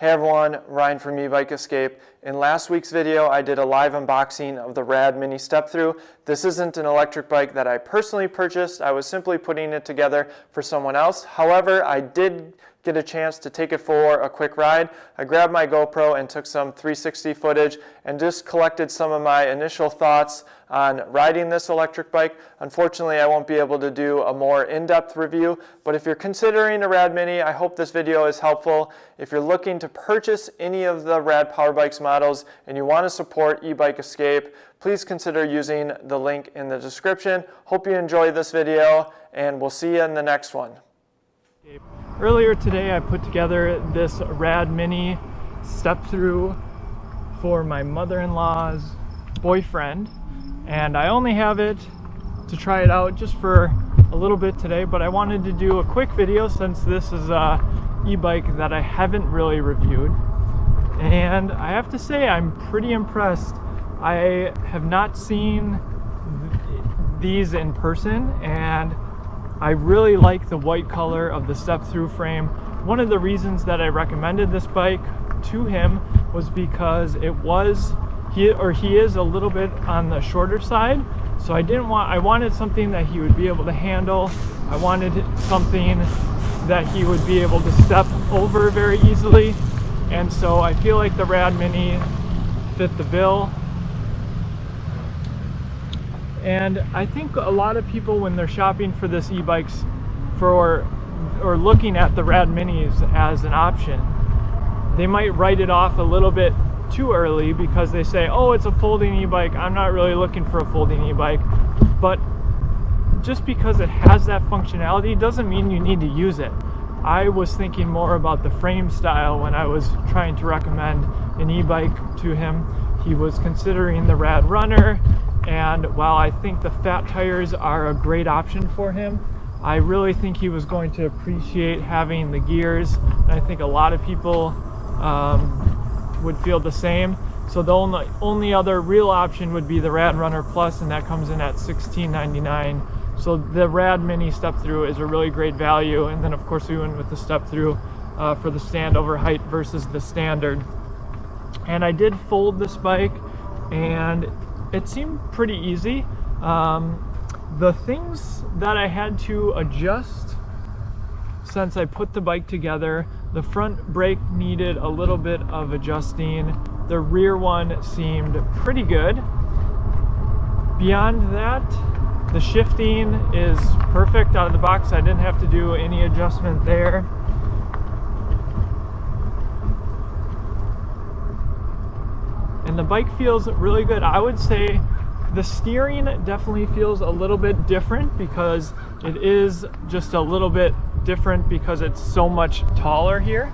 Hey everyone, Ryan from Ebike Escape. In last week's video, I did a live unboxing of the RadMini Step-Thru. This isn't an electric bike that I personally purchased. I was simply putting it together for someone else. However, I did get a chance to take it for a quick ride. I grabbed my GoPro and took some 360 footage and just collected some of my initial thoughts on riding this electric bike. Unfortunately, I won't be able to do a more in-depth review, but if you're considering a RadMini, I hope this video is helpful. If you're looking to purchase any of the Rad Power Bikes models and you want to support Ebike Escape, please consider using the link in the description. Hope you enjoy this video, and we'll see you in the next one. Earlier today, I put together this RadMini Step-Thru for my mother-in-law's boyfriend, and I only have it to try it out just for a little bit today, but I wanted to do a quick video since this is a e-bike that I haven't really reviewed, and I have to say I'm pretty impressed. I have not seen these in person, and I really like the white color of the Step-Thru frame. One of the reasons that I recommended this bike to him was because he is a little bit on the shorter side, so I wanted something that he would be able to handle. I wanted something that he would be able to step over very easily, and so I feel like the RadMini fit the bill. And I think a lot of people, when they're shopping for this e-bikes or looking at the RadMinis as an option, they might write it off a little bit too early because they say, oh, it's a folding e-bike, I'm not really looking for a folding e-bike. But just because it has that functionality doesn't mean you need to use it. I was thinking more about the frame style when I was trying to recommend an e-bike to him. He was considering the Rad Runner, and while I think the fat tires are a great option for him, I really think he was going to appreciate having the gears, and I think a lot of people would feel the same. So the only other real option would be the Rad Runner Plus, and that comes in at $16.99. So the RadMini Step-Thru is a really great value, and then of course we went with the Step-Thru for the standover height versus the standard. And I did fold this bike, and it seemed pretty easy. The things that I had to adjust since I put the bike together, the front brake needed a little bit of adjusting. The rear one seemed pretty good. Beyond that, the shifting is perfect out of the box. I didn't have to do any adjustment there. And the bike feels really good. I would say the steering definitely feels a little bit different because it is just a little bit different because it's so much taller here.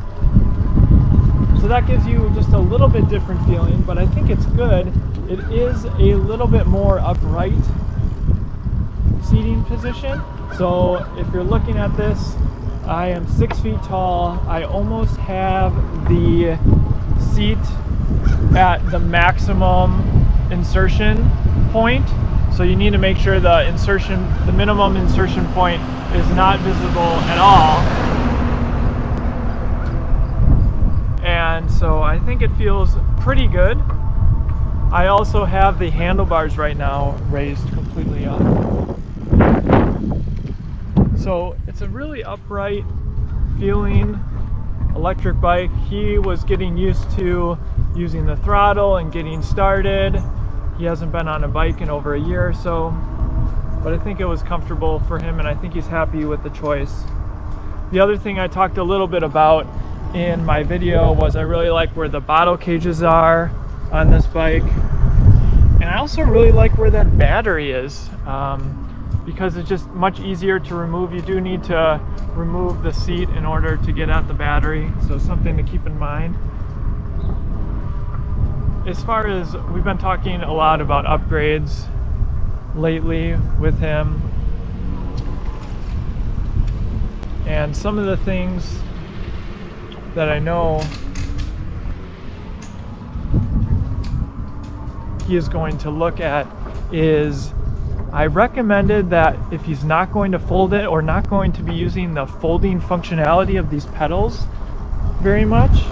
So that gives you just a little bit different feeling, but I think it's good. It is a little bit more upright seating position. So if you're looking at this, I am 6 feet tall. I almost have the seat at the maximum insertion point, so you need to make sure the minimum insertion point is not visible at all. And so I think it feels pretty good. I also have the handlebars right now raised completely up, so it's a really upright feeling electric bike. He was getting used to using the throttle and getting started. He hasn't been on a bike in over a year or so, but I think it was comfortable for him, and I think he's happy with the choice. The other thing I talked a little bit about in my video was I really like where the bottle cages are on this bike, and I also really like where that battery is, because it's just much easier to remove. You do need to remove the seat in order to get at the battery, so something to keep in mind. As far as, we've been talking a lot about upgrades lately with him, and some of the things that I know he is going to look at is, I recommended that if he's not going to fold it or not going to be using the folding functionality of these pedals very much,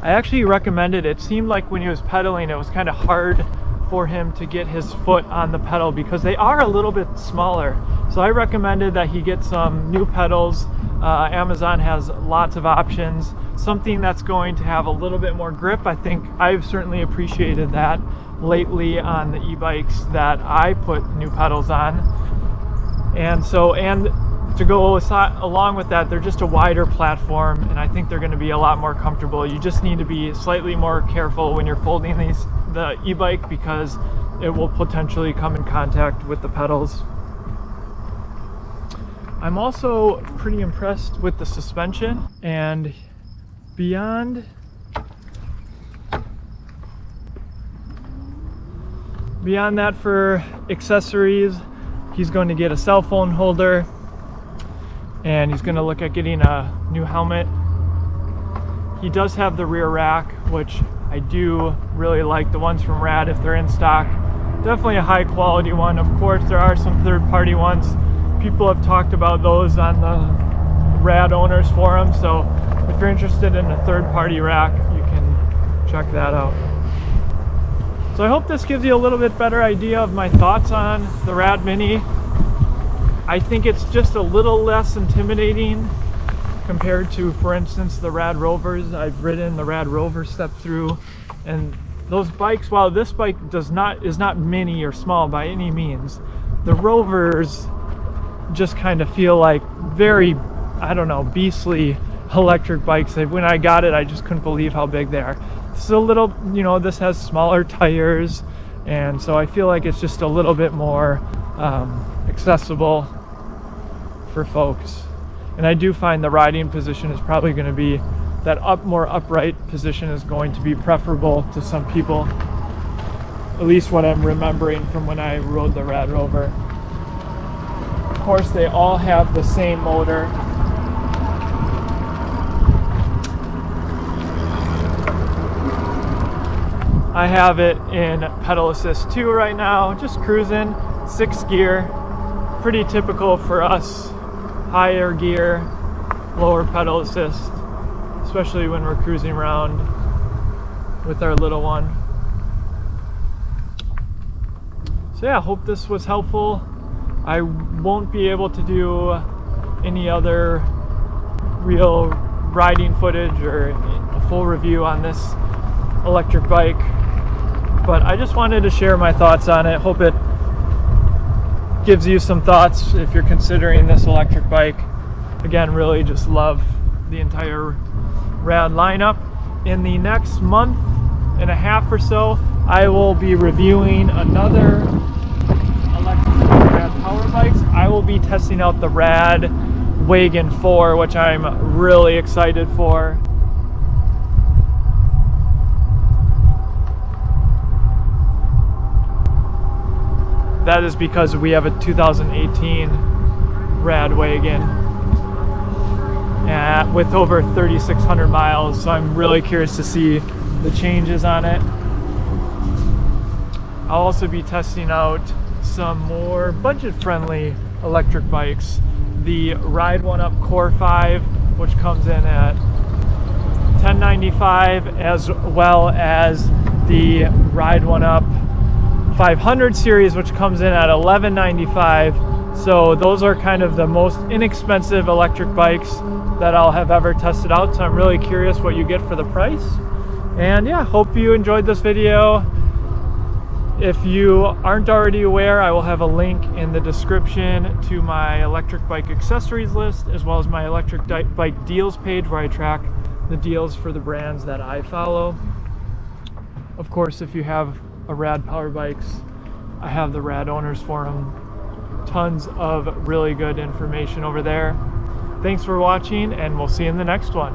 I actually recommended it. It seemed like when he was pedaling, it was kind of hard for him to get his foot on the pedal because they are a little bit smaller. So I recommended that he get some new pedals. Amazon has lots of options. Something that's going to have a little bit more grip. I think I've certainly appreciated that lately on the e-bikes that I put new pedals on. And to go along with that, they're just a wider platform, and I think they're going to be a lot more comfortable. You just need to be slightly more careful when you're folding the e-bike because it will potentially come in contact with the pedals. I'm also pretty impressed with the suspension, and beyond that, for accessories, he's going to get a cell phone holder, and he's going to look at getting a new helmet. He does have the rear rack, which I do really like. The ones from Rad, if they're in stock, definitely a high quality one. Of course, there are some third-party ones. People have talked about those on the Rad owners forum, so if you're interested in a third-party rack, you can check that out. So I hope this gives you a little bit better idea of my thoughts on the RadMini. I think it's just a little less intimidating compared to, for instance, the Rad Rovers. I've ridden the Rad Rover Step-Thru, and those bikes, while this bike is not mini or small by any means, the Rovers just kind of feel like very, I don't know, beastly electric bikes. When I got it, I just couldn't believe how big they are. This is a little, this has smaller tires, and so I feel like it's just a little bit more accessible for folks. And I do find the riding position is probably going to be that more upright position is going to be preferable to some people, at least what I'm remembering from when I rode the Rad Rover. Of course, they all have the same motor. I have it in pedal assist 2 right now, just cruising, 6th gear, pretty typical for us. Higher gear, lower pedal assist, especially when we're cruising around with our little one. So yeah, I hope this was helpful. I won't be able to do any other real riding footage or a full review on this electric bike, but I just wanted to share my thoughts on it. Hope it gives you some thoughts if you're considering this electric bike. Again, really just love the entire Rad lineup. In the next month and a half or so, I will be reviewing another electric Rad power bikes. I will be testing out the Rad Wagon 4, which I'm really excited for. That is because we have a 2018 Rad Wagon with over 3,600 miles, so I'm really curious to see the changes on it. I'll also be testing out some more budget-friendly electric bikes. The Ride 1-Up Core 5, which comes in at $1095, as well as the Ride 1-Up 500 series, which comes in at $1195. So those are kind of the most inexpensive electric bikes that I'll have ever tested out. So I'm really curious what you get for the price. And yeah, hope you enjoyed this video. If you aren't already aware, I will have a link in the description to my electric bike accessories list, as well as my electric bike deals page, where I track the deals for the brands that I follow. Of course, if you have a Rad power bikes, I have the Rad owners forum. Tons of really good information over there. Thanks for watching, and we'll see you in the next one.